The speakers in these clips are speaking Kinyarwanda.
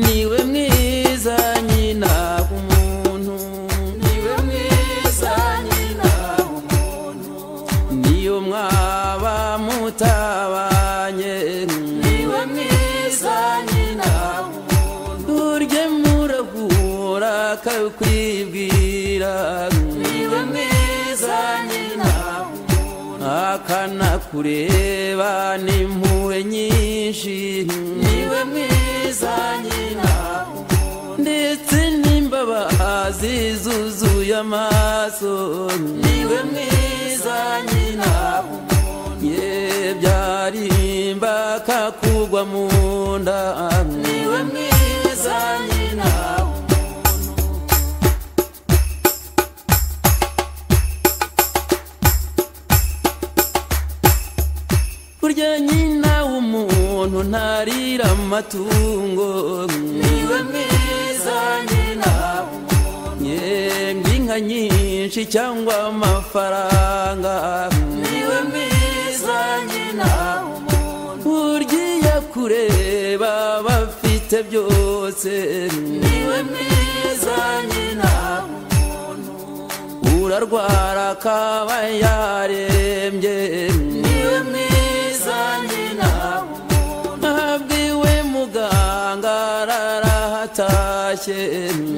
niwe mwiza nyina w'umuntu niwe mwiza nyina w'umuntu niyo mwaba mutabanye niwe mwiza nyina w'umuntu urye murahura akakwibwira niwe mwiza nyina w'umuntu akanakureba n'impuhwe nyinshi niwe mwiza nyina w'umuntu ndetse n'imbabazi zuzuye amaso niwe mwiza nyina w'umuntu ye byarimba kakugwa mu nda niwe mwiza nyina burya nyina w'umuntu ntarira amatungo niwe mwiza nyina w'umuntu yemwe inka nyinshi cyangwa amafaranga niwe mwiza nyina w'umuntu burya yakureba bafite byose niwe mwiza nyina w'umuntu urarwara akaba yarembye niwe mwiza nyina w'umuntu abwiwe muganga ararahatashye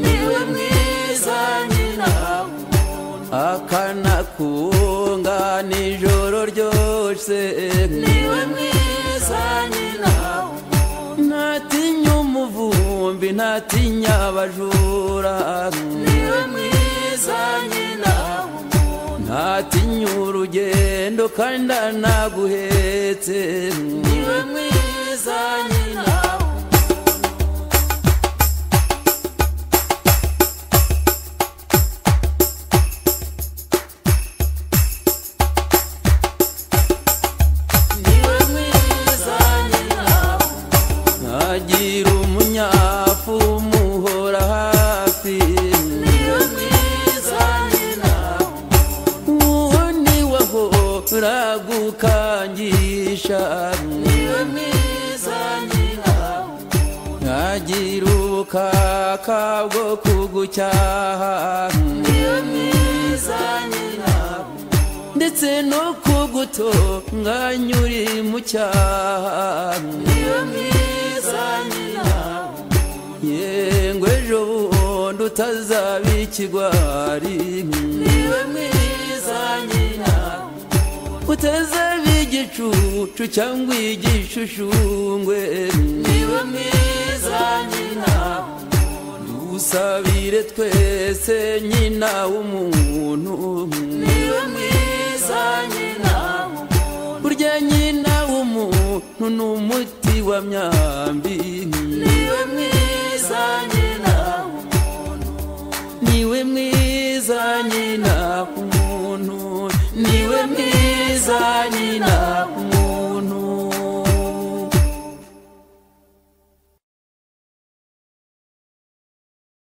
niwe mwiza nyina w'umuntu akanakunga nijoro ryose niwe mwiza nyina w'umuntu ntatinya umuvumbi ntatinya abajura niwe mwiza nyina w'umuntu ntatinya urugendo kandi anaguhetse niwe mwiza nyina niwe mwiza nyina ntagira umunyafu umuhora hafi niwe mwiza nyina uwo ni wahora gukangisha niwe mwiza nyina ntagira ubukaka bwo kugucyaha niwe mwiza nyina ndetse no kugutonganya uri mu cyaha niwe mwiza nyina yengwe ejo bundi utazaba ikigwari niwe mwiza nyina utazaba igicucu cyangwa igishushungwe niwe mwiza nyina dusabire twese nyina w'umuntu niwe mwiza nyina burya nyina w'umuntu ni umuti wa myambi niwe mwiza nyina niwe mwiza nyina w'umuntu niwe mwiza nyina